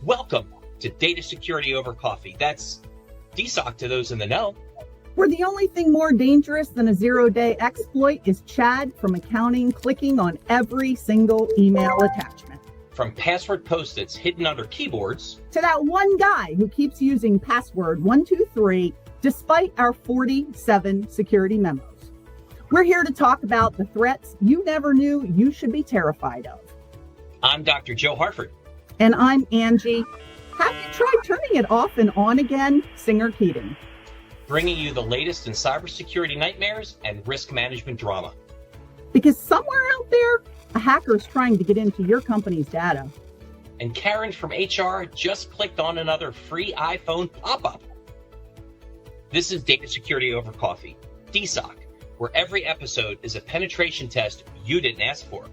Welcome to Data Security Over Coffee. That's DSOC to those in the know. Where the only thing more dangerous than a zero-day exploit is Chad from accounting clicking on every single email attachment. From password post-its hidden under keyboards to that one guy who keeps using password 123 despite our 47 security memos. We're here to talk about the threats you never knew you should be terrified of. I'm Dr. Joe Hartford. And I'm Angie. Have you tried turning it off and on again? Singer Keating. Bringing you the latest in cybersecurity nightmares and risk management drama. Because somewhere out there, a hacker's trying to get into your company's data. And Karen from HR just clicked on another free iPhone pop-up. This is Data Security Over Coffee, DSOC, where every episode is a penetration test you didn't ask for.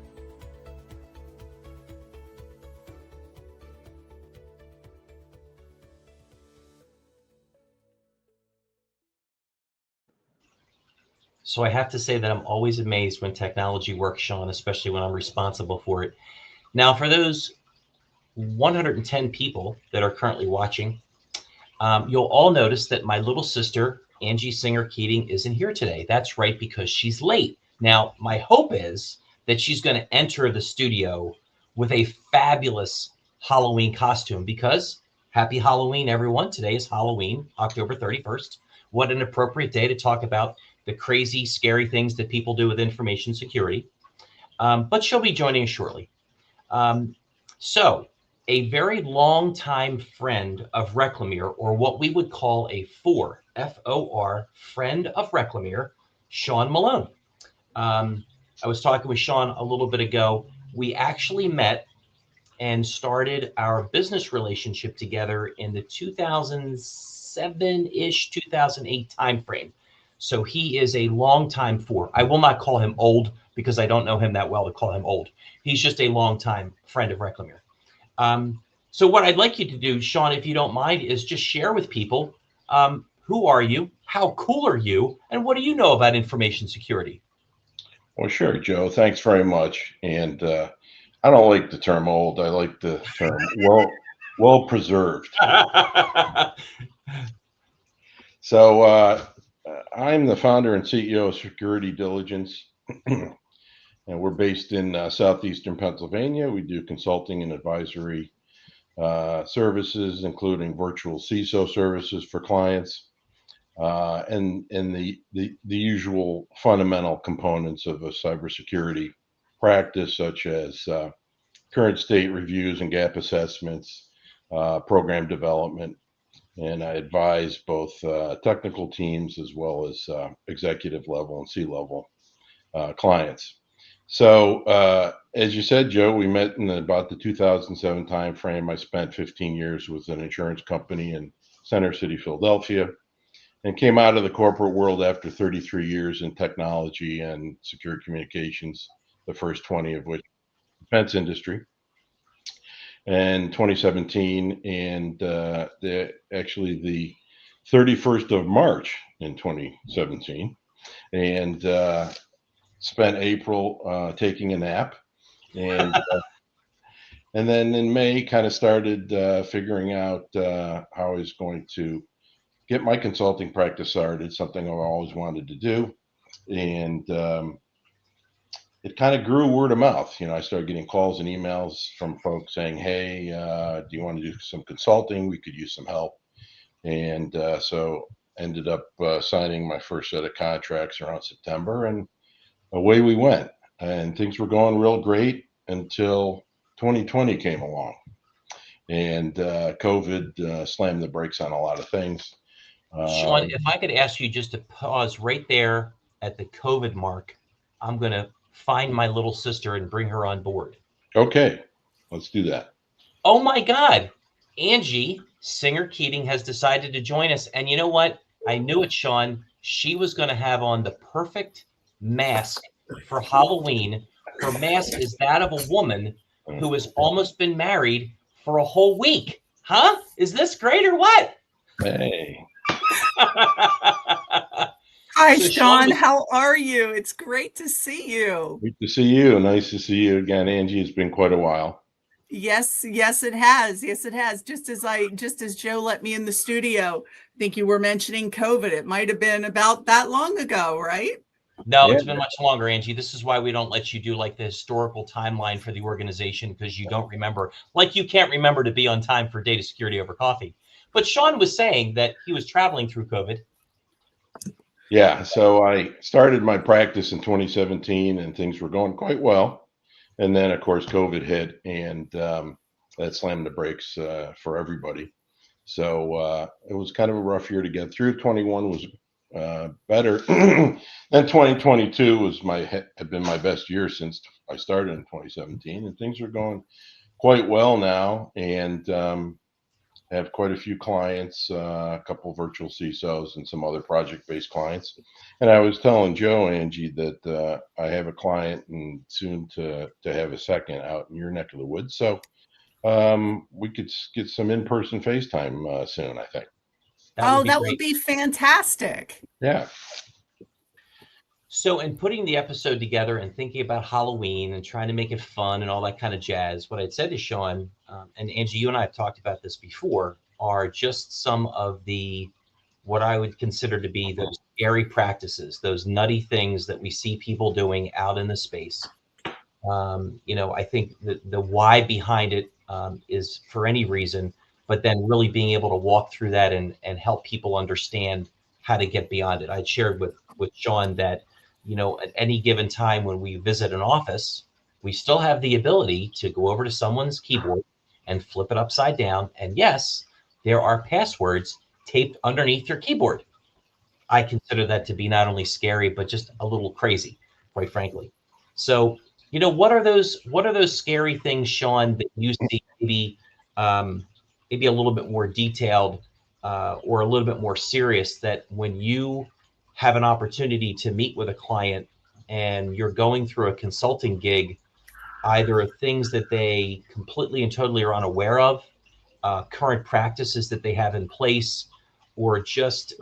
So I have to say that I'm always amazed when technology works, Sean, especially when I'm responsible for it. Now, for those 110 people that are currently watching, you'll all notice that my little sister, Angie Singer Keating, isn't here today. That's right, because she's late. Now, my hope is that she's going to enter the studio with a fabulous Halloween costume, because happy Halloween, everyone. Today is Halloween, October 31st. What an appropriate day to talk about the crazy, scary things that people do with information security. But she'll be joining us shortly. So a very long time friend of Reclamere, or what we would call a FOR, F-O-R, friend of Reclamere, Sean Malone. I was talking with Sean a little bit ago. We actually met and started our business relationship together in the 2007-ish, 2008 timeframe. So he is a longtime FOR. I will not call him old because I don't know him that well to call him old. He's just a longtime friend of Reclamere. So what I'd like you to do, Sean, if you don't mind, is just share with people, who are you, how cool are you, and what do you know about information security? Well, sure, Joe. Thanks very much. And I don't like the term old. I like the term well preserved. So I'm the founder and CEO of Security Diligence, and we're based in southeastern Pennsylvania. We do consulting and advisory services, including virtual CISO services for clients, and the usual fundamental components of a cybersecurity practice, such as current state reviews and gap assessments, program development. And I advise both technical teams as well as executive level and C-level clients. So as you said, Joe, we met in about the 2007 timeframe. I spent 15 years with an insurance company in Center City, Philadelphia, and came out of the corporate world after 33 years in technology and secure communications, the first 20 of which defense industry. In 2017, and actually the 31st of March in 2017, and spent April taking a nap, and and then in May kind of started figuring out how I was going to get my consulting practice started, something I've always wanted to do, and it kind of grew word of mouth. You know, I started getting calls and emails from folks saying, hey, do you want to do some consulting? We could use some help. And so ended up signing my first set of contracts around September, and away we went. And things were going real great until 2020 came along. And COVID slammed the brakes on a lot of things. Sean, if I could ask you just to pause right there at the COVID mark, I'm going to find my little sister and bring her on board. Okay, let's do that. Oh my God, Angie Singer Keating has decided to join us. And you know what? I knew it, Sean. She was going to have on the perfect mask for Halloween. Her mask is that of a woman who has almost been married for a whole week. Huh? Is this great or what? Hey. Hi, so Sean. How are you? It's great to see you. Great to see you. Nice to see you again, Angie. It's been quite a while. Yes, yes, it has. Yes, it has. Just as Joe let me in the studio, I think you were mentioning COVID. It might have been about that long ago, right? No, Yeah. it's been much longer, Angie. This is why we don't let you do like the historical timeline for the organization, because you don't remember. Like you can't remember to be on time for data security over coffee. But Sean was saying that he was traveling through COVID. Yeah. So I started my practice in 2017 and things were going quite well. And then, of course, COVID hit and that slammed the brakes for everybody. So it was kind of a rough year to get through. 21 was better. Then 2022 had been my best year since I started in 2017, and things are going quite well now. And have quite a few clients, a couple of virtual CISOs, and some other project-based clients. And I was telling Joe, Angie, that I have a client and soon to have a second out in your neck of the woods. So we could get some in-person FaceTime soon, I think. That would Oh, be that would great. be fantastic. Yeah. So, in putting the episode together and thinking about Halloween and trying to make it fun and all that kind of jazz, what I'd said to Sean, and Angie, you and I have talked about this before, are just some of the what I would consider to be those scary practices, those nutty things that we see people doing out in the space. I think the why behind it is for any reason, but then really being able to walk through that and help people understand how to get beyond it. I shared with Sean that, at any given time when we visit an office, we still have the ability to go over to someone's keyboard and flip it upside down. And yes, there are passwords taped underneath your keyboard. I consider that to be not only scary, but just a little crazy, quite frankly. So, what are those scary things, Sean, that you see maybe a little bit more detailed or a little bit more serious, that when you have an opportunity to meet with a client and you're going through a consulting gig, either things that they completely and totally are unaware of, current practices that they have in place, or just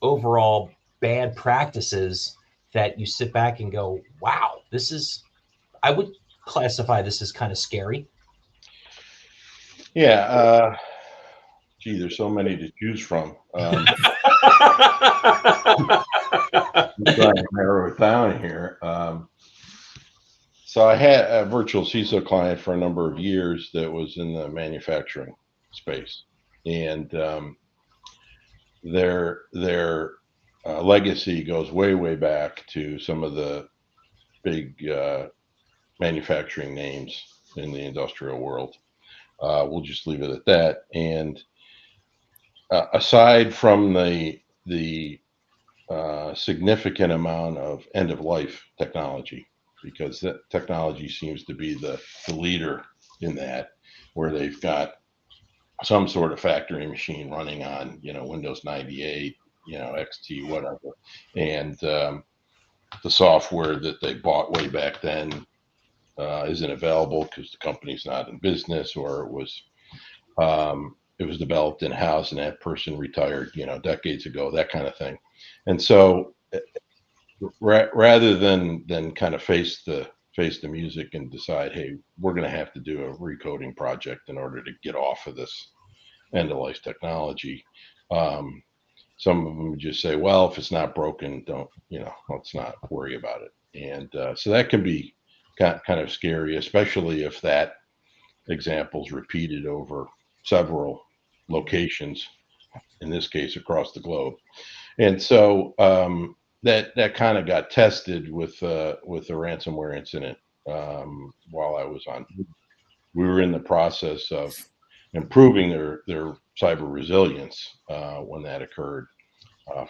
overall bad practices that you sit back and go, wow, I would classify this as kind of scary. Yeah. Gee, there's so many to choose from. I'm trying to narrow it down here. So I had a virtual CISO client for a number of years that was in the manufacturing space, and their legacy goes way back to some of the big manufacturing names in the industrial world. We'll just leave it at that. And aside from the significant amount of end of life technology, because that technology seems to be the leader in that, where they've got some sort of factory machine running on, Windows 98, XT, whatever. And the software that they bought way back then isn't available because the company's not in business, or it was developed in house and that person retired, decades ago, that kind of thing. And so rather than kind of face the music and decide, hey, we're going to have to do a recoding project in order to get off of this end of life technology. Some of them just say, well, if it's not broken, let's not worry about it. And so that can be kind of scary, especially if that example is repeated over several locations, in this case across the globe. And so that kind of got tested with a ransomware incident while I was on. We were in the process of improving their cyber resilience when that occurred.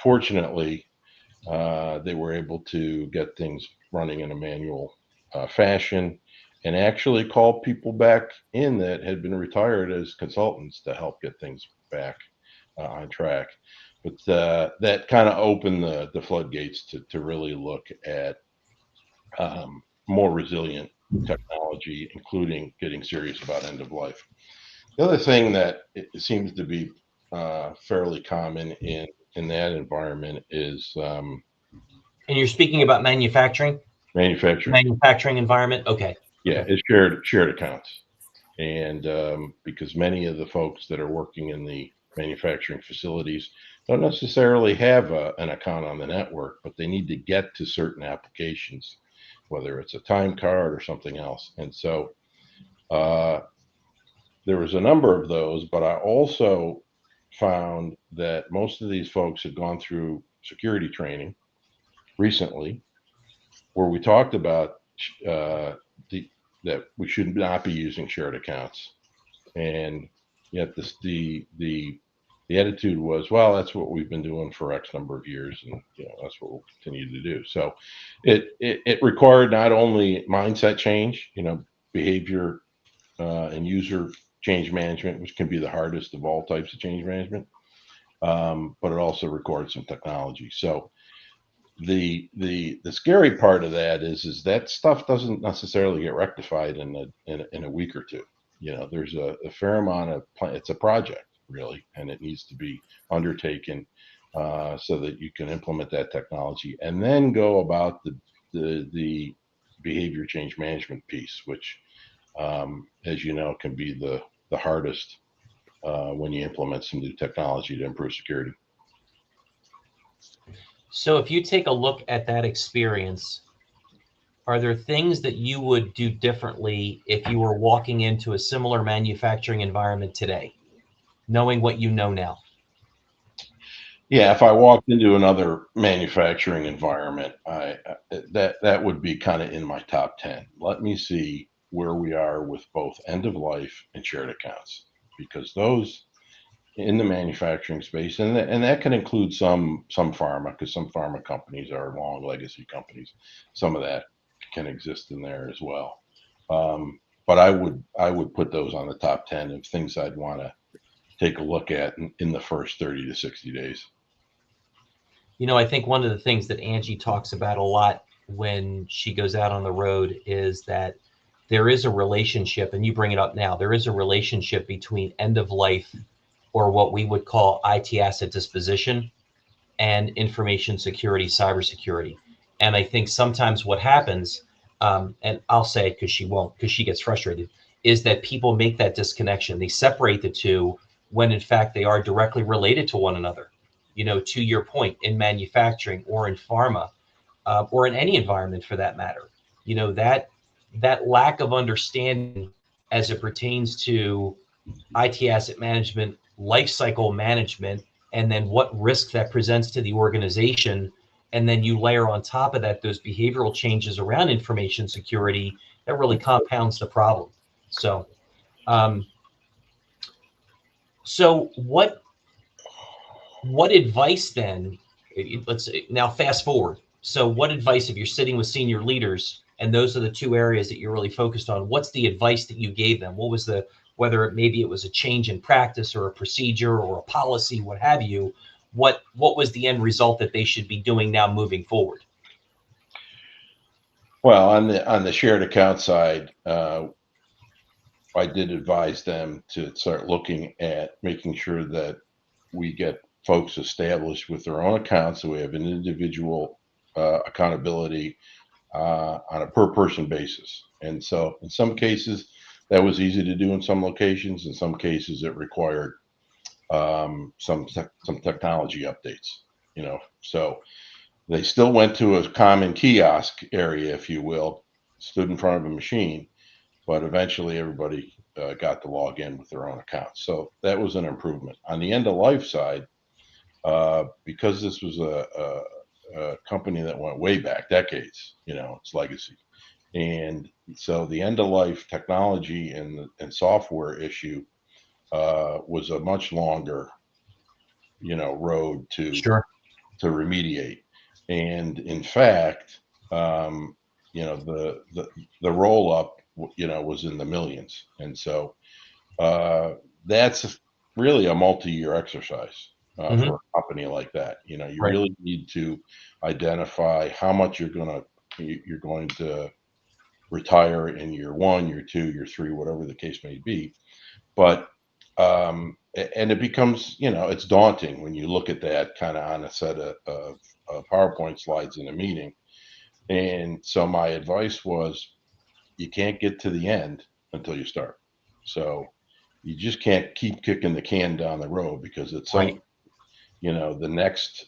Fortunately, they were able to get things running in a manual fashion and actually call people back in that had been retired as consultants to help get things back on track. But that kind of opened the floodgates to really look at more resilient technology, including getting serious about end of life. The other thing that it seems to be fairly common in that environment is And you're speaking about manufacturing manufacturing environment. Okay. Yeah, Okay. it's shared accounts. And because many of the folks that are working in the manufacturing facilities don't necessarily have an account on the network, but they need to get to certain applications, whether it's a time card or something else. And so there was a number of those, but I also found that most of these folks had gone through security training recently, where we talked about that we should not be using shared accounts, and yet the attitude was, well, that's what we've been doing for X number of years, and that's what we'll continue to do. So it required not only mindset change, behavior and user change management, which can be the hardest of all types of change management, but it also requires some technology. So the scary part of that is that stuff doesn't necessarily get rectified in a week or two. There's a fair amount of it's a project really, and it needs to be undertaken so that you can implement that technology and then go about the behavior change management piece, which as you know can be the hardest when you implement some new technology to improve security. So if you take a look at that experience, are there things that you would do differently if you were walking into a similar manufacturing environment today, knowing what you know now? Yeah, if I walked into another manufacturing environment, that would be kind of in my top 10. Let me see where we are with both end of life and shared accounts, because those in the manufacturing space, and that can include some pharma, because some pharma companies are long legacy companies. Some of that can exist in there as well. But I would put those on the top 10 of things I'd want to take a look at in the first 30 to 60 days. I think one of the things that Angie talks about a lot when she goes out on the road is that there is a relationship, and you bring it up now, there is a relationship between end of life, or what we would call IT asset disposition, and information security, cybersecurity. And I think sometimes what happens, and I'll say it because she won't, because she gets frustrated, is that people make that disconnection. They separate the two when in fact they are directly related to one another. To your point, in manufacturing or in pharma, or in any environment for that matter, that lack of understanding as it pertains to IT asset management, life cycle management, and then what risk that presents to the organization. And then you layer on top of that those behavioral changes around information security that really compounds the problem. So, what advice then? Let's now fast forward. So, what advice, if you're sitting with senior leaders and those are the two areas that you're really focused on, what's the advice that you gave them? What was whether maybe it was a change in practice or a procedure or a policy, what have you? What was the end result that they should be doing now moving forward? Well, on the shared account side, I did advise them to start looking at making sure that we get folks established with their own accounts, so we have an individual accountability on a per person basis. And so in some cases that was easy to do in some locations. In some cases it required some technology updates, so they still went to a common kiosk area, if you will, stood in front of a machine, but eventually everybody got to log in with their own account. So that was an improvement. On the end of life side, because this was a company that went way back decades, its legacy. And so the end of life technology and software issue was a much longer, road to Sure. remediate. And in fact, the roll up, was in the millions. And so that's really a multi-year exercise for a company like that. You Right. really need to identify how much you're going to retire in year 1, year 2, year 3, whatever the case may be. But and it becomes, it's daunting when you look at that kind of on a set of PowerPoint slides in a meeting. And so my advice was, you can't get to the end until you start. So you just can't keep kicking the can down the road, because at some, Right. the next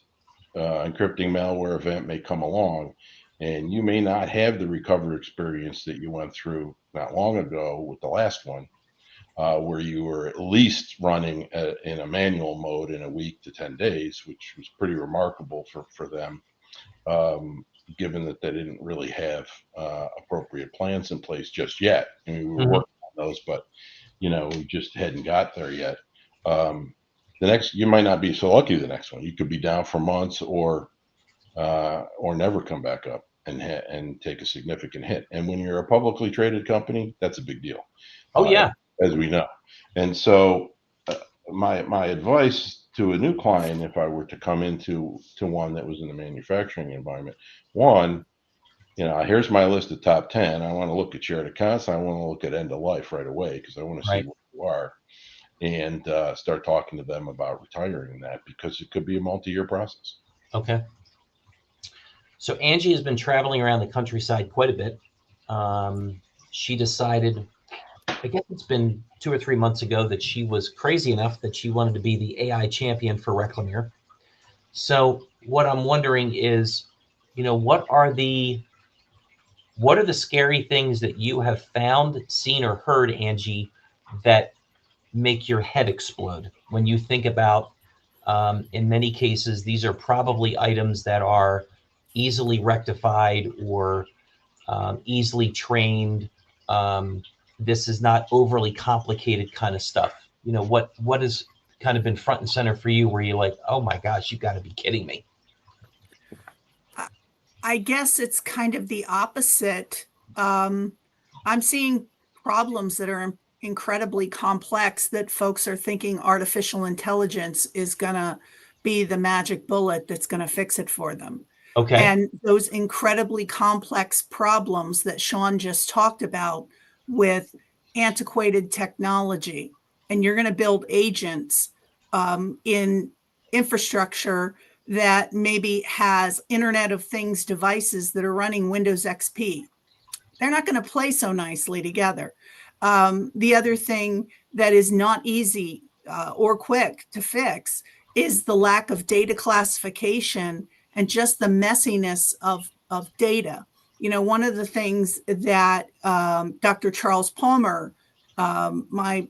encrypting malware event may come along, and you may not have the recovery experience that you went through not long ago with the last one, where you were at least running in a manual mode in a week to 10 days, which was pretty remarkable for them, given that they didn't really have appropriate plans in place just yet. I mean, we were Mhm. working on those, but we just hadn't got there yet. The next, you might not be so lucky. The next one, you could be down for months, or never come back up and take a significant hit. And when you're a publicly traded company, that's a big deal, Oh uh, yeah. as we know. And so, my advice to a new client, if I were to come into one that was in the manufacturing environment, one, here's my list of top 10. I want to look at shared accounts. I want to look at end of life right away, because I want to see Right. where you are, and start talking to them about retiring that, because it could be a multi-year process. Okay. So Angie has been traveling around the countryside quite a bit. She decided, I guess it's been 2 or 3 months ago, that she was crazy enough that she wanted to be the AI champion for Reclamere. So what I'm wondering is, what are the scary things that you have found, seen, or heard, Angie, that make your head explode when you think about, in many cases, these are probably items that are easily rectified or easily trained. This is not overly complicated kind of stuff. What has kind of been front and center for you, where you're like, oh my gosh, you've got to be kidding me? I guess it's kind of the opposite. I'm seeing problems that are incredibly complex, that folks are thinking artificial intelligence is going to be the magic bullet that's going to fix it for them. Okay. And those incredibly complex problems that Sean just talked about with antiquated technology, and you're going to build agents in infrastructure that maybe has Internet of Things devices that are running Windows XP. They're not going to play so nicely together. The other thing that is not easy or quick to fix is the lack of data classification and just the messiness of data. One of the things that Dr. Charles Palmer, my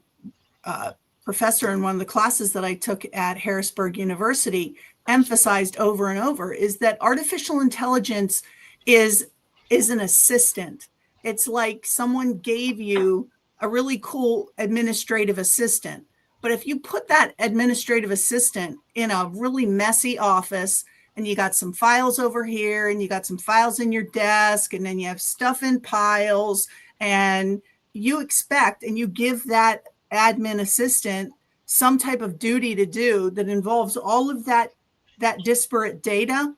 professor in one of the classes that I took at Harrisburg University, emphasized over and over, is that artificial intelligence is an assistant. It's like someone gave you a really cool administrative assistant. But if you put that administrative assistant in a really messy office, and you got some files over here, and you got some files in your desk, and then you have stuff in piles, and you expect, and you give that admin assistant some type of duty to do that involves all of that disparate data,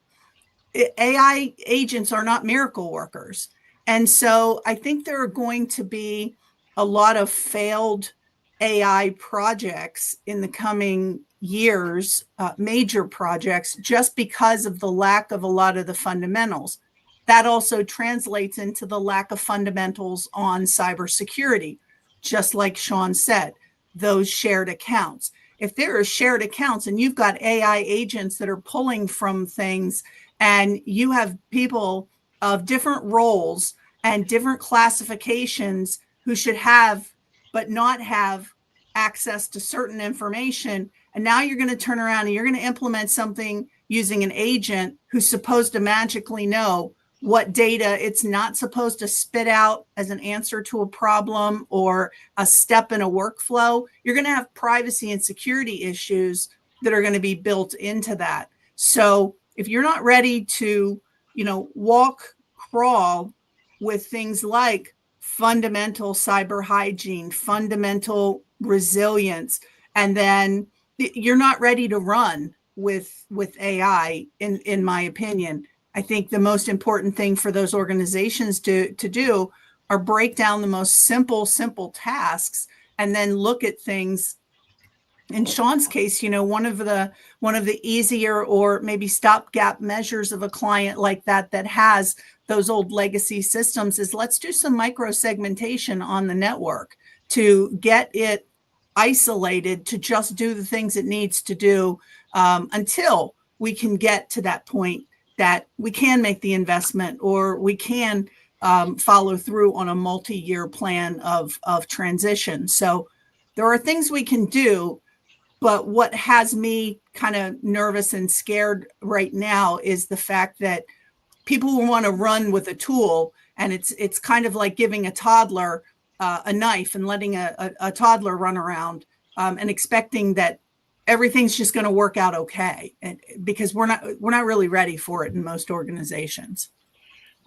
AI agents are not miracle workers. And so I think there are going to be a lot of failed AI projects in the coming years, major projects, just because of the lack of a lot of the fundamentals. That also translates into the lack of fundamentals on cybersecurity, just like Sean said, those shared accounts. If there are shared accounts and you've got AI agents that are pulling from things, and you have people of different roles and different classifications who should have but not have access to certain information, and now you're going to turn around and you're going to implement something using an agent who's supposed to magically know what data it's not supposed to spit out as an answer to a problem or a step in a workflow, you're going to have privacy and security issues that are going to be built into that. So if you're not ready to, walk, crawl with things like fundamental cyber hygiene, fundamental resilience, and then you're not ready to run with AI, in my opinion. I think the most important thing for those organizations to do are break down the most simple tasks, and then look at things. In Sean's case, one of the easier or maybe stopgap measures of a client like that has those old legacy systems is, let's do some micro segmentation on the network to get it isolated to just do the things it needs to do until we can get to that point that we can make the investment or we can follow through on a multi-year plan of transition. So there are things we can do, but what has me kind of nervous and scared right now is the fact that people who want to run with a tool, and it's kind of like giving a toddler a knife and letting a toddler run around and expecting that everything's just going to work out okay, and because we're not really ready for it in most organizations.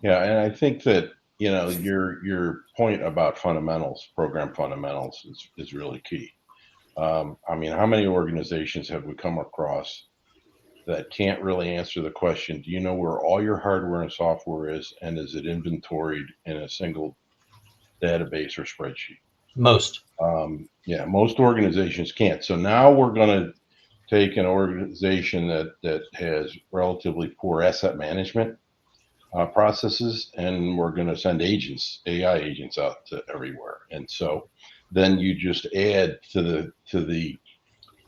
Yeah, and I think that your point about fundamentals, program fundamentals, is really key. I mean, how many organizations have we come across that can't really answer the question, do you know where all your hardware and software is, and is it inventoried in a single database or spreadsheet? Most. Yeah, most organizations can't. So now we're going to take an organization that has relatively poor asset management processes, and we're going to send agents, AI agents, out to everywhere. And so then you just add to the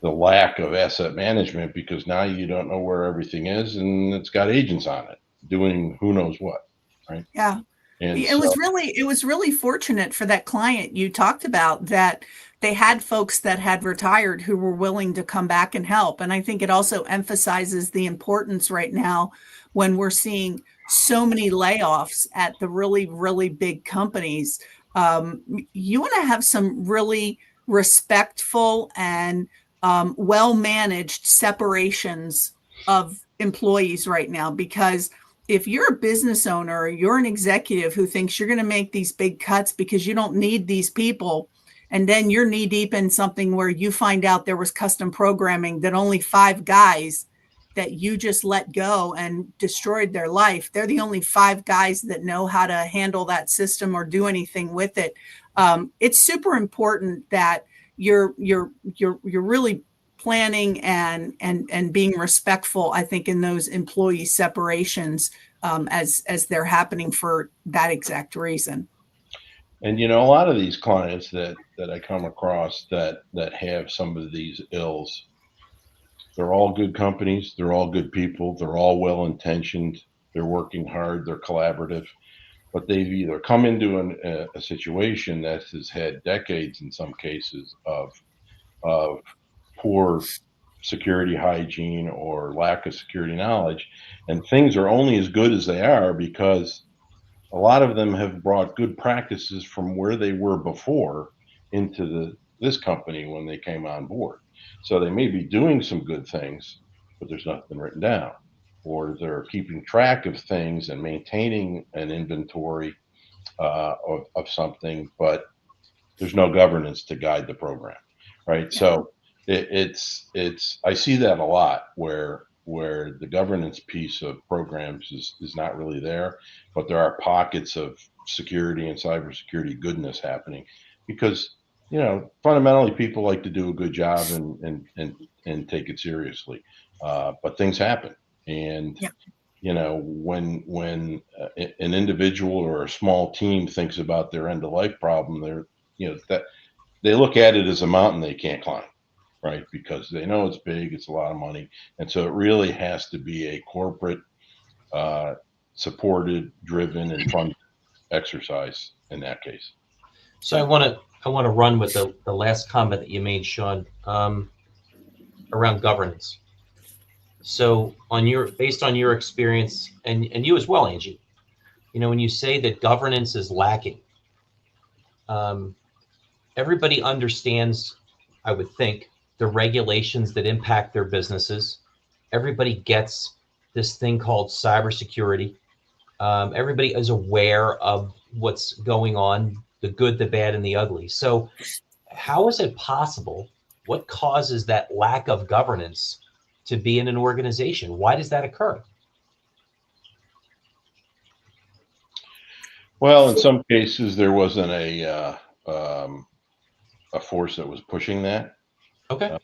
lack of asset management, because now you don't know where everything is, and it's got agents on it doing who knows what, right? Yeah. And it was really fortunate for that client you talked about that they had folks that had retired who were willing to come back and help. And I think it also emphasizes the importance right now when we're seeing so many layoffs at the really, really big companies. You want to have some really respectful and well-managed separations of employees right now, because if you're a business owner, or you're an executive who thinks you're going to make these big cuts because you don't need these people, and then you're knee deep in something where you find out there was custom programming that only 5 guys that you just let go and destroyed their life, they're the only 5 guys that know how to handle that system or do anything with it. It's super important that you're really planning and being respectful, I think, in those employee separations as they're happening for that exact reason. And a lot of these clients that I come across that have some of these ills, they're all good companies, they're all good people, they're all well intentioned, they're working hard, they're collaborative, but they've either come into a situation that has had decades, in some cases, of poor security hygiene or lack of security knowledge, and things are only as good as they are because a lot of them have brought good practices from where they were before into this company when they came on board. So they may be doing some good things, but there's nothing written down, or they're keeping track of things and maintaining an inventory of something, but there's no governance to guide the program, right? Yeah. So it's I see that a lot where the governance piece of programs is not really there, but there are pockets of security and cybersecurity goodness happening because fundamentally people like to do a good job and take it seriously, but things happen, and when an individual or a small team thinks about their end of life problem, that they look at it as a mountain they can't climb, right? Because they know it's big, it's a lot of money. And so it really has to be a corporate supported, driven, and funded exercise in that case. So I want to run with the last comment that you made, Sean, around governance. So based on your experience, and you as well, Angie, when you say that governance is lacking, everybody understands, I would think, the regulations that impact their businesses. Everybody gets this thing called cybersecurity. Everybody is aware of what's going on, the good, the bad, and the ugly. So how is it possible? What causes that lack of governance to be in an organization? Why does that occur? Well, in some cases, there wasn't a force that was pushing that. Okay.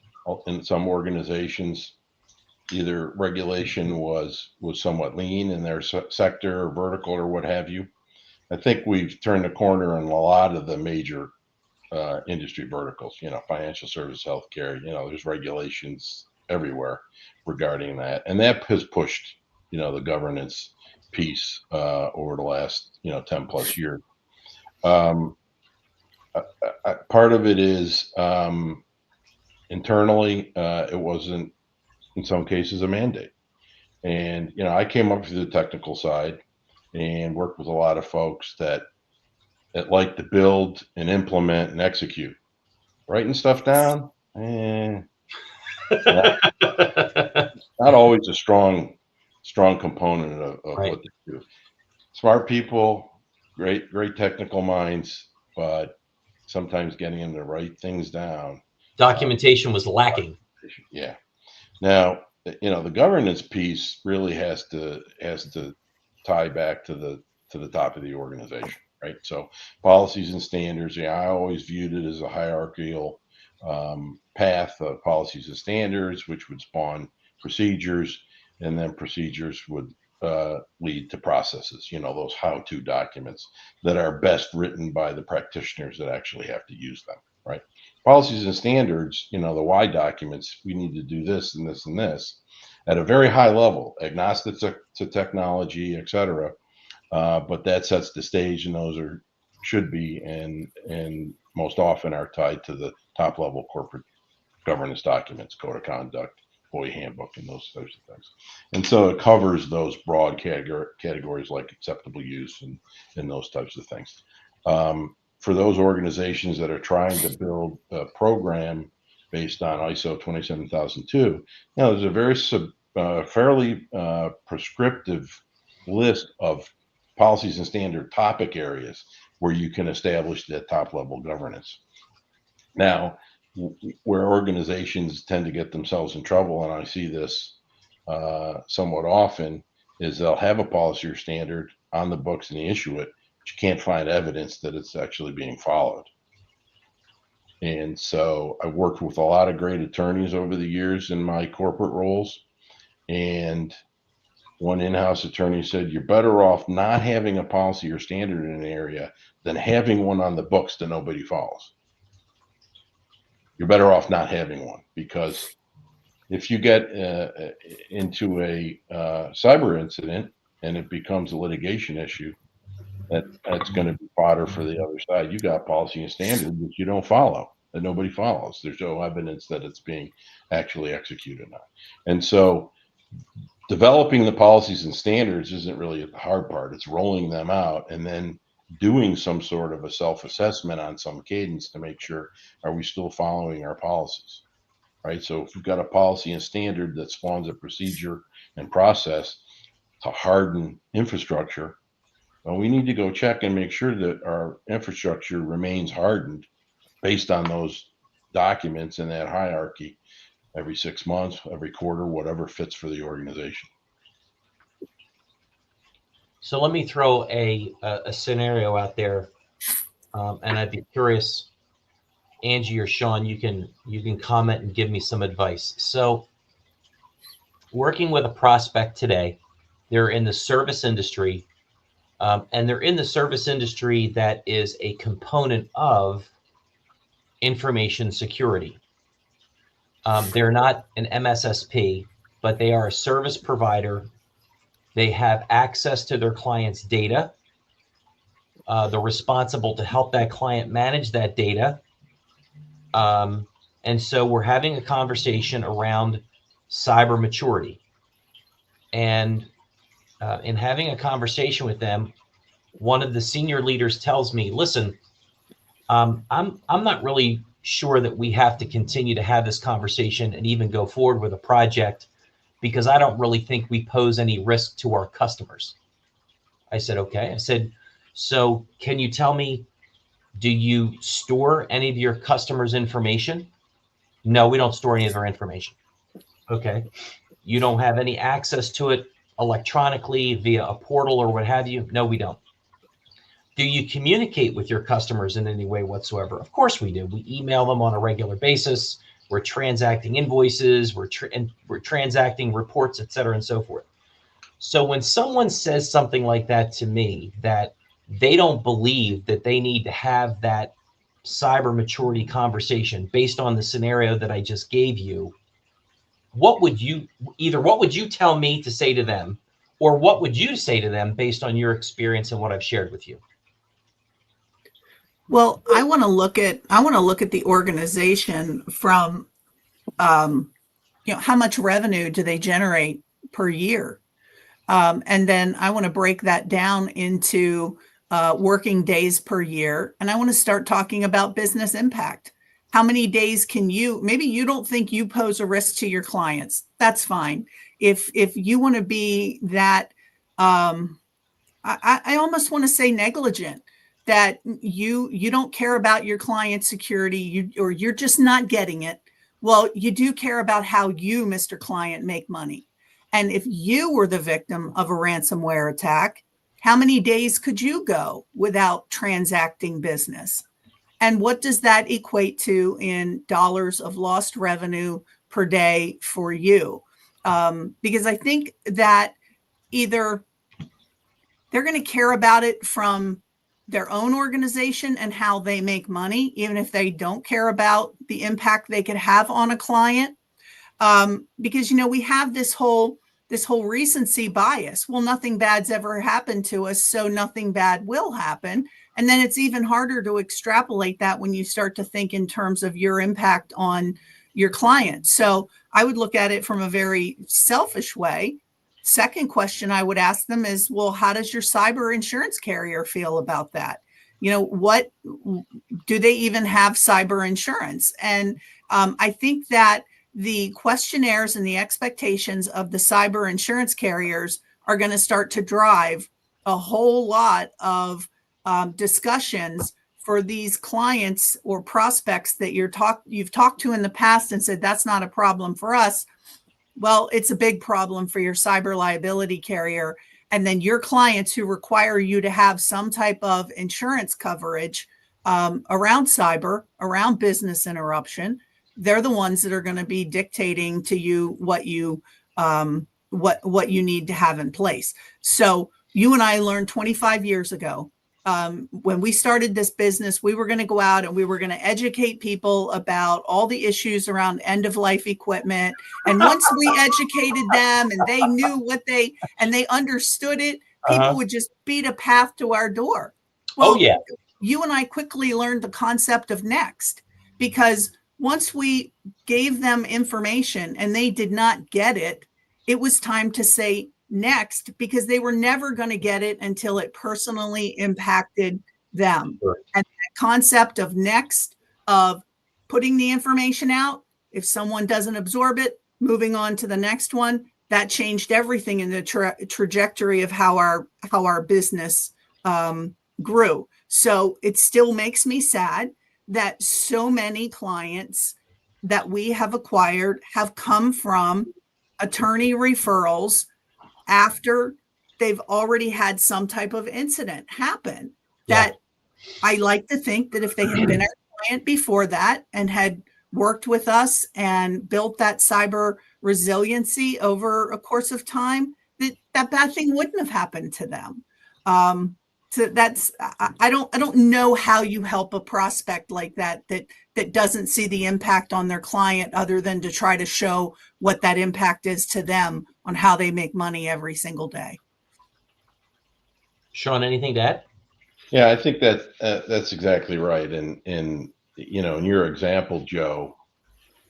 In some organizations, either regulation was somewhat lean in their sector or vertical or what have you. I think we've turned the corner on a lot of the major industry verticals, financial service, healthcare, there's regulations everywhere regarding that. And that has pushed, the governance piece over the last, 10 plus years. Part of it is internally, it wasn't in some cases a mandate. And, I came up through the technical side and worked with a lot of folks that like to build and implement and execute. Writing stuff down, not always a strong component of Right. what they do. Smart people, great technical minds, but sometimes getting them to write things down. Documentation was lacking. Yeah. Now, the governance piece really has to tie back to the top of the organization, right? So policies and standards, I always viewed it as a hierarchical path of policies and standards, which would spawn procedures, and then procedures would lead to processes, those how-to documents that are best written by the practitioners that actually have to use them, right? Policies and standards, the why documents, we need to do this and this and this at a very high level, agnostic to technology, et cetera. But that sets the stage, and those should be and most often are tied to the top level corporate governance documents, code of conduct, employee handbook, and those types of things. And so it covers those broad categories like acceptable use and those types of things. For those organizations that are trying to build a program based on ISO 27002, there's a very fairly prescriptive list of policies and standard topic areas where you can establish that top level governance. Now, where organizations tend to get themselves in trouble, and I see this somewhat often, is they'll have a policy or standard on the books and they issue it, but you can't find evidence that it's actually being followed. And so I worked with a lot of great attorneys over the years in my corporate roles. And one in-house attorney said, you're better off not having a policy or standard in an area than having one on the books that nobody follows. You're better off not having one, because if you get into a cyber incident and it becomes a litigation issue, that's going to be fodder for the other side. You got policy and standard that you don't follow, that nobody follows. There's no evidence that it's being actually executed on. And so developing the policies and standards isn't really the hard part. It's rolling them out and then doing some sort of a self-assessment on some cadence to make sure, are we still following our policies, right? So if we've got a policy and standard that spawns a procedure and process to harden infrastructure, well, we need to go check and make sure that our infrastructure remains hardened based on those documents and that hierarchy every 6 months, every quarter, whatever fits for the organization. So let me throw a scenario out there, and I'd be curious, Angie or Sean, you can comment and give me some advice. So working with a prospect today, they're in the service industry, and they're in the service industry that is a component of information security. They're not an MSSP, but they are a service provider. They have access to their client's data. They're responsible to help that client manage that data. And so we're having a conversation around cyber maturity. And in having a conversation with them, one of the senior leaders tells me, listen, I'm not really sure that we have to continue to have this conversation and even go forward with a project, because I don't really think we pose any risk to our customers. I said, okay. I said, so can you tell me, do you store any of your customers' information? No, we don't store any of their information. Okay. You don't have any access to it electronically via a portal or what have you? No, we don't. Do you communicate with your customers in any way whatsoever? Of course we do. We email them on a regular basis. We're transacting invoices. We're transacting reports, et cetera, and so forth. So when someone says something like that to me, that they don't believe that they need to have that cyber maturity conversation based on the scenario that I just gave you, what would you tell me to say to them, or what would you say to them based on your experience and what I've shared with you? Well, I want to look at the organization from how much revenue do they generate per year, and then I want to break that down into working days per year, and I want to start talking about business impact. How many days can you? Maybe you don't think you pose a risk to your clients. That's fine. If you want to be that, I almost want to say negligent, that you don't care about your client's security, or you're just not getting it. Well, you do care about how you, Mr. Client, make money. And if you were the victim of a ransomware attack, how many days could you go without transacting business? And what does that equate to in dollars of lost revenue per day for you? Because I think that either they're going to care about it from their own organization and how they make money, even if they don't care about the impact they could have on a client. Because, we have this whole recency bias. Well, nothing bad's ever happened to us, so nothing bad will happen. And then it's even harder to extrapolate that when you start to think in terms of your impact on your client. So I would look at it from a very selfish way. Second question I would ask them is, well, how does your cyber insurance carrier feel about that? What do they even have cyber insurance? And I think that the questionnaires and the expectations of the cyber insurance carriers are going to start to drive a whole lot of discussions for these clients or prospects that you've talked to in the past and said, that's not a problem for us. Well, it's a big problem for your cyber liability carrier. And then your clients who require you to have some type of insurance coverage around cyber, around business interruption, they're the ones that are going to be dictating to you what you need to have in place. So you and I learned 25 years ago, when we started this business, we were going to go out and we were going to educate people about all the issues around end of life equipment. And once we educated them and they knew and they understood it, people would just beat a path to our door. Well, yeah. You and I quickly learned the concept of next, because once we gave them information and they did not get it, it was time to say next, because they were never going to get it until it personally impacted them. Sure. And that concept of next, of putting the information out, if someone doesn't absorb it, moving on to the next one, that changed everything in the trajectory of how our business grew. So it still makes me sad that so many clients that we have acquired have come from attorney referrals after they've already had some type of incident happen. Yeah. That I like to think that if they had been our client before that and had worked with us and built that cyber resiliency over a course of time, that bad thing wouldn't have happened to them. So I don't know how you help a prospect like that doesn't see the impact on their client, other than to try to show what that impact is to them on how they make money every single day. Sean, anything to add? Yeah, I think that's exactly right. And in your example, Joe,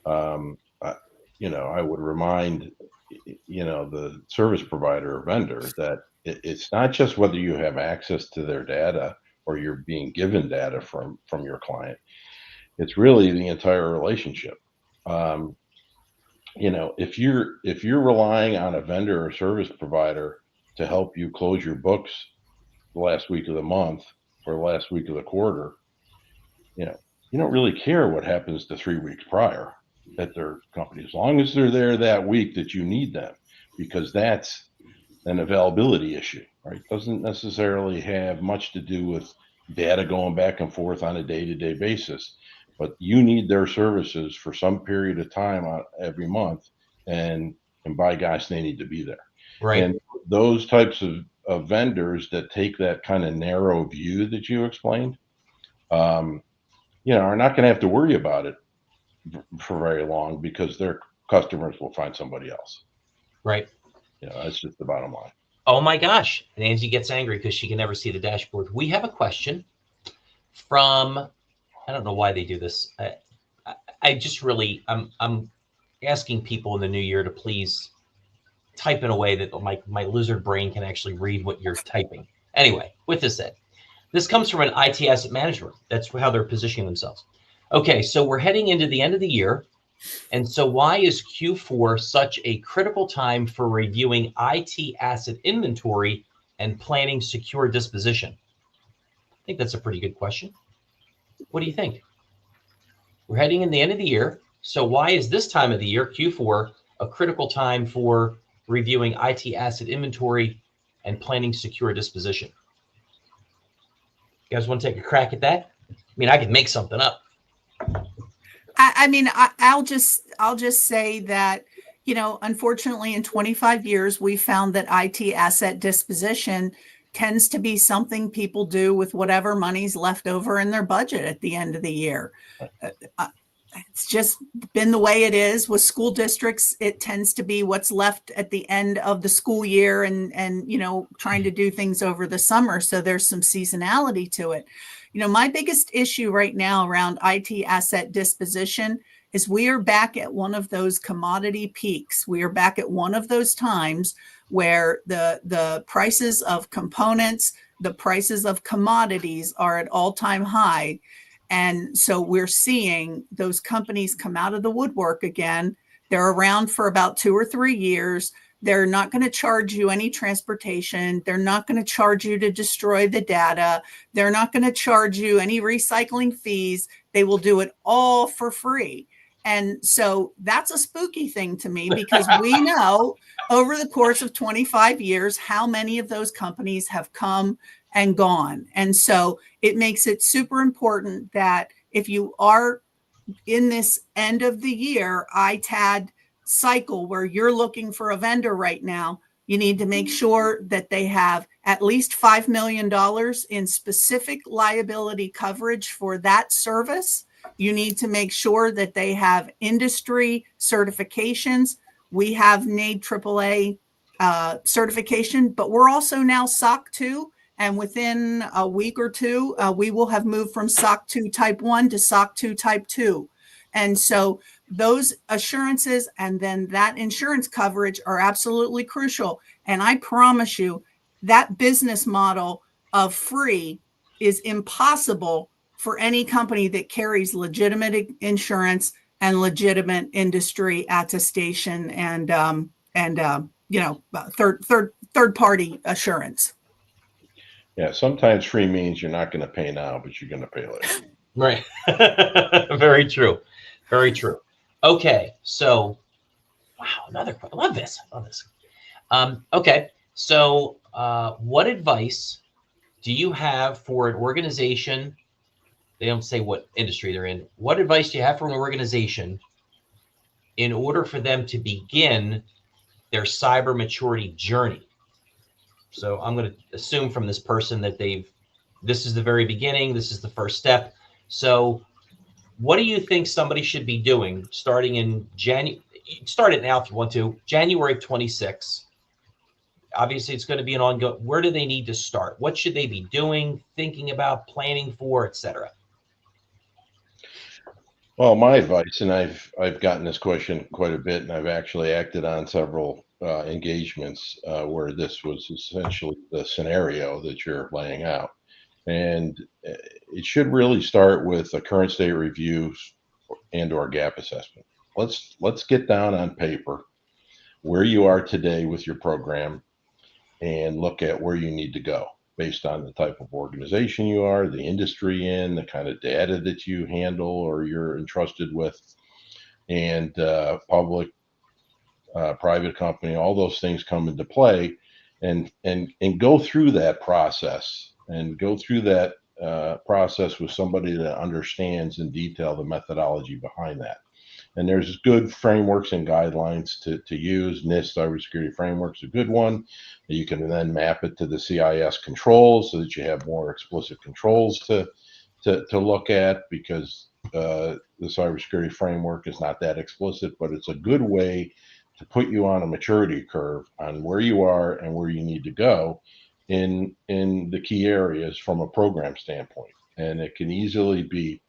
I would remind the service provider or vendor that it's not just whether you have access to their data or you're being given data from your client. It's really the entire relationship. If you're relying on a vendor or service provider to help you close your books the last week of the month or the last week of the quarter, you don't really care what happens to 3 weeks prior at their company, as long as they're there that week that you need them, because that's an availability issue, right? Doesn't necessarily have much to do with data going back and forth on a day-to-day basis, but you need their services for some period of time every month, and by gosh, they need to be there. Right. And those types of vendors that take that kind of narrow view that you explained, are not going to have to worry about it for very long because their customers will find somebody else. Right. That's just the bottom line. Oh my gosh. And Angie gets angry because she can never see the dashboard. We have a question from, I don't know why they do this. I just really, I'm asking people in the new year to please type in a way that my lizard brain can actually read what you're typing. Anyway, with this said, this comes from an IT asset manager. That's how they're positioning themselves. Okay, so we're heading into the end of the year. And so why is Q4 such a critical time for reviewing IT asset inventory and planning secure disposition? I think that's a pretty good question. What do you think? We're heading in the end of the year. So why is this time of the year, Q4, a critical time for reviewing IT asset inventory and planning secure disposition? You guys want to take a crack at that? I mean, I could make something up. I'll just say that, unfortunately in 25 years, we found that IT asset disposition tends to be something people do with whatever money's left over in their budget at the end of the year. It's just been the way it is with school districts. It tends to be what's left at the end of the school year and trying to do things over the summer. So there's some seasonality to it. My biggest issue right now around IT asset disposition is we are back at one of those commodity peaks. We are back at one of those times where the prices of components, the prices of commodities are at all-time high. And so we're seeing those companies come out of the woodwork again. They're around for about 2 or 3 years. They're not going to charge you any transportation. They're not going to charge you to destroy the data. They're not going to charge you any recycling fees. They will do it all for free. And so that's a spooky thing to me because we know over the course of 25 years how many of those companies have come and gone. And so it makes it super important that if you are in this end of the year ITAD cycle where you're looking for a vendor right now, you need to make sure that they have at least $5 million in specific liability coverage for that service. You need to make sure that they have industry certifications. We have NAID AAA certification, but we're also now SOC 2. And within a week or two, we will have moved from SOC 2 Type 1 to SOC 2 Type 2. And so those assurances and then that insurance coverage are absolutely crucial. And I promise you that business model of free is impossible for any company that carries legitimate insurance and legitimate industry attestation and third party assurance. Yeah, sometimes free means you're not going to pay now, but you're going to pay later. Right. Very true. Very true. Okay. So, wow, another, I love this. I love this. Okay. So, what advice do you have for an organization? They don't say what industry they're in. What advice do you have for an organization in order for them to begin their cyber maturity journey? So I'm going to assume from this person that this is the very beginning. This is the first step. So what do you think somebody should be doing starting in January? Start it now if you want to. January 26. Obviously, it's going to be an ongoing. Where do they need to start? What should they be doing, thinking about, planning for, etc.? Well, my advice, and I've gotten this question quite a bit, and I've actually acted on several engagements where this was essentially the scenario that you're laying out. And it should really start with a current state review and or gap assessment. Let's get down on paper where you are today with your program and look at where you need to go based on the type of organization you are, the industry in, the kind of data that you handle or you're entrusted with, and public, private company, all those things come into play, and go through that process and go through that process with somebody that understands in detail the methodology behind that. And there's good frameworks and guidelines to use. NIST cybersecurity framework is a good one. You can then map it to the CIS controls so that you have more explicit controls to to look at, because the cybersecurity framework is not that explicit, but it's a good way to put you on a maturity curve on where you are and where you need to go in the key areas from a program standpoint. And it can easily be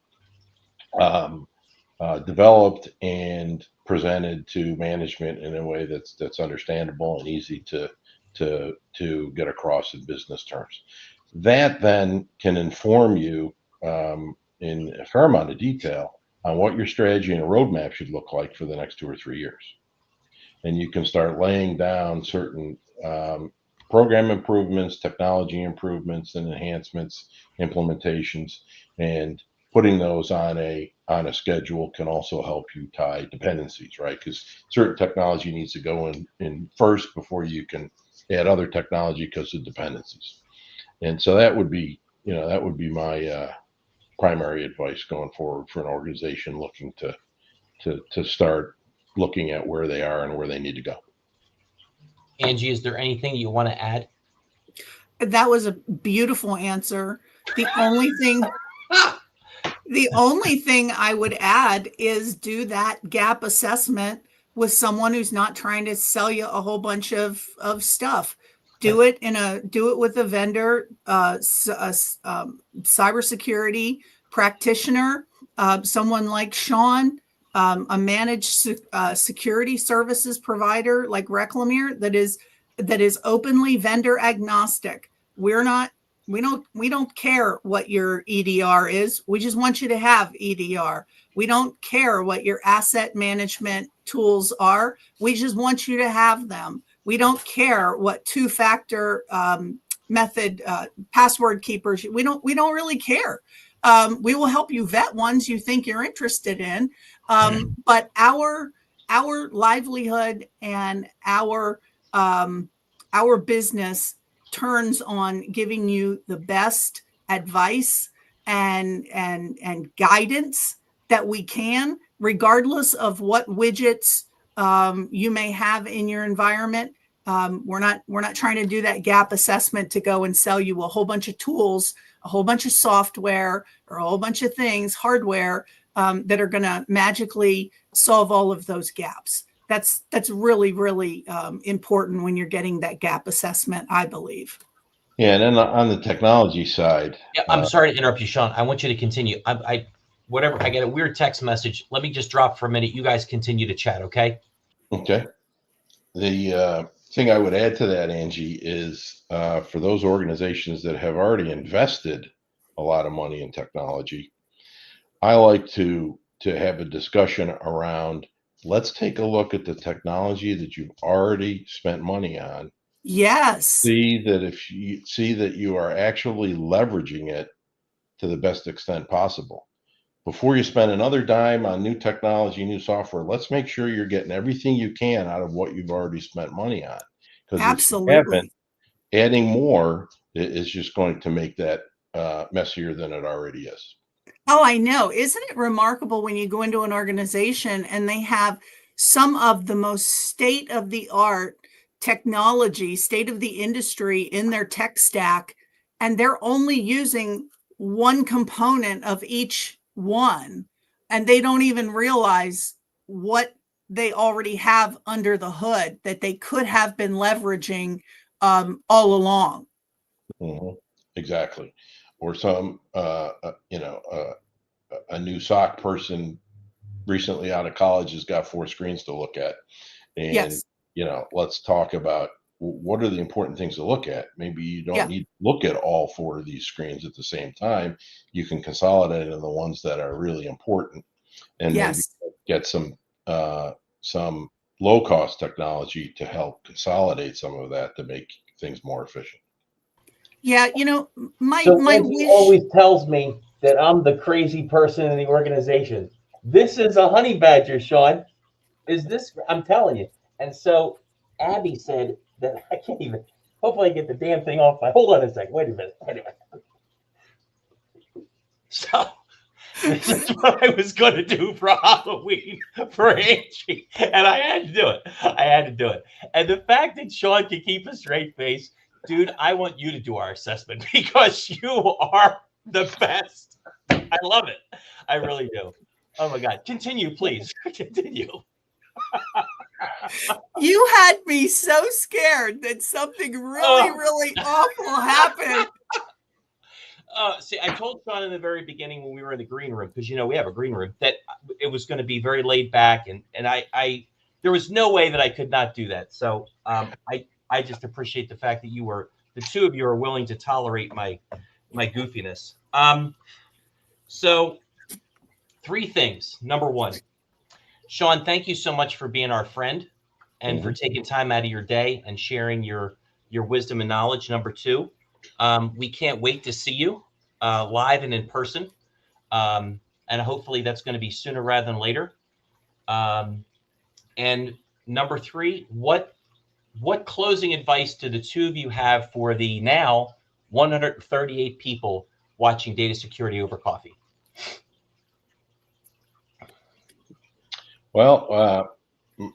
developed and presented to management in a way that's understandable and easy to get across in business terms. That then can inform you in a fair amount of detail on what your strategy and a roadmap should look like for the next 2 or 3 years. And you can start laying down certain program improvements, technology improvements and enhancements, implementations, and putting those on a schedule can also help you tie dependencies, right? Because certain technology needs to go in first before you can add other technology because of dependencies. And so that would be my primary advice going forward for an organization looking to start looking at where they are and where they need to go. Angie, is there anything you want to add? That was a beautiful answer. The only thing I would add is do that gap assessment with someone who's not trying to sell you a whole bunch of stuff. Do it with a vendor, cybersecurity practitioner, someone like Sean, a managed security services provider like Reclamere that is openly vendor agnostic. We don't care what your EDR is. We just want you to have EDR. We don't care what your asset management tools are. We just want you to have them. We don't care what two-factor method password keepers. We don't really care. We will help you vet ones you think you're interested in. But our livelihood and our business turns on giving you the best advice and guidance that we can, regardless of what widgets you may have in your environment. We're not trying to do that gap assessment to go and sell you a whole bunch of tools, a whole bunch of software, or a whole bunch of things, hardware, that are going to magically solve all of those gaps. That's really, really important when you're getting that gap assessment, I believe. Yeah, and then on the technology side. Yeah, I'm sorry to interrupt you, Sean. I want you to continue. I get a weird text message. Let me just drop for a minute. You guys continue to chat, okay? Okay. The thing I would add to that, Angie, is for those organizations that have already invested a lot of money in technology, I like to have a discussion around, let's take a look at the technology that you've already spent money on. Yes. See that you are actually leveraging it to the best extent possible. Before you spend another dime on new technology, new software, let's make sure you're getting everything you can out of what you've already spent money on. Because if you haven't, adding more is just going to make that messier than it already is. Oh, I know. Isn't it remarkable when you go into an organization and they have some of the most state-of-the-art technology, state of the industry in their tech stack, and they're only using one component of each one, and they don't even realize what they already have under the hood that they could have been leveraging all along. Mm-hmm. Exactly. Or some, a new SOC person recently out of college has got 4 screens to look at. And, yes. Let's talk about what are the important things to look at. Maybe you don't need to look at all 4 of these screens at the same time. You can consolidate on the ones that are really important, and maybe get some low-cost technology to help consolidate some of that to make things more efficient. Yeah, my wish always tells me that I'm the crazy person in the organization. This is a honey badger, Sean. I'm telling you. And so Abby said that I can't even, hopefully I get the damn thing off. Hold on a second. Wait a minute. So this is what I was going to do for Halloween for Angie. And I had to do it. And the fact that Sean can keep a straight face, dude, I want you to do our assessment because you are The best. I love it. I really do. Oh my God. Continue, please. Continue. You had me so scared that something really, really awful happened. See, I told Sean in the very beginning when we were in the green room, because we have a green room, that it was going to be very laid back, and I there was no way that I could not do that. So I just appreciate the fact that the two of you are willing to tolerate my goofiness. So 3 things. Number 1, Sean, thank you so much for being our friend and for taking time out of your day and sharing your wisdom and knowledge. Number 2, we can't wait to see you live and in person. And hopefully that's going to be sooner rather than later. And number 3, what closing advice do the two of you have for the now 138 people watching Data Security Over Coffee? Well,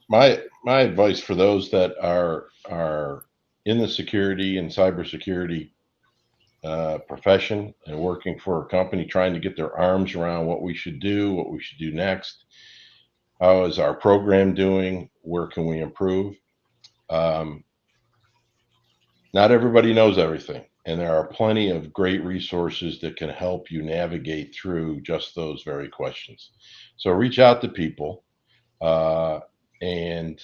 my advice for those that are in the security and cybersecurity profession and working for a company, trying to get their arms around what we should do next. How is our program doing? Where can we improve? Not everybody knows everything, and there are plenty of great resources that can help you navigate through just those very questions. So reach out to people, and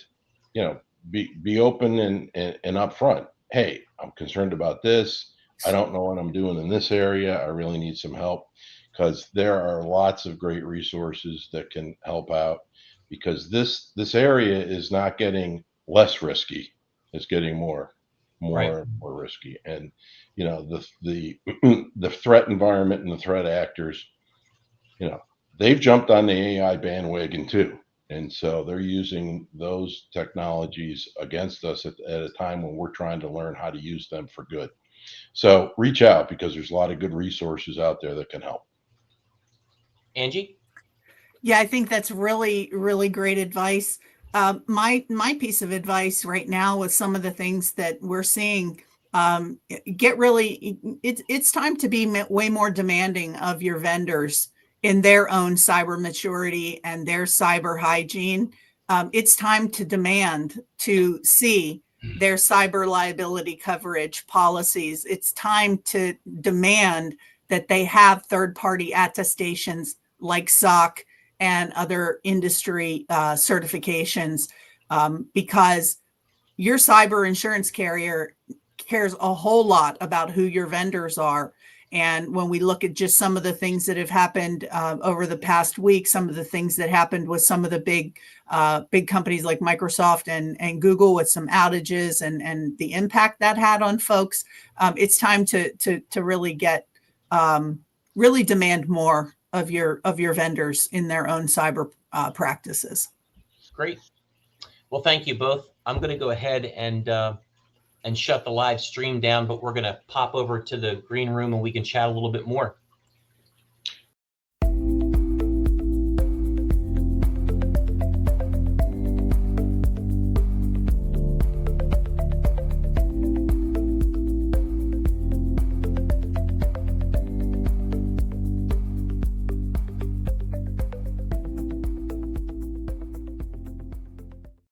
be open and upfront. Hey, I'm concerned about this. I don't know what I'm doing in this area. I really need some help, because there are lots of great resources that can help out, because this area is not getting less risky. It's getting more risky. And the the threat environment and the threat actors, they've jumped on the AI bandwagon too. And so they're using those technologies against us at a time when we're trying to learn how to use them for good. So reach out, because there's a lot of good resources out there that can help. Angie? Yeah, I think that's really, really great advice. My piece of advice right now with some of the things that we're seeing, it's time to be way more demanding of your vendors in their own cyber maturity and their cyber hygiene. It's time to demand to see their cyber liability coverage policies. It's time to demand that they have third-party attestations like SOC and other industry certifications, because your cyber insurance carrier cares a whole lot about who your vendors are. And when we look at just some of the things that have happened over the past week, some of the things that happened with some of the big companies like Microsoft and Google with some outages and the impact that had on folks, it's time to really get really demand more of your vendors in their own cyber practices. Great. Well, thank you both. I'm going to go ahead and shut the live stream down, but we're going to pop over to the green room and we can chat a little bit more.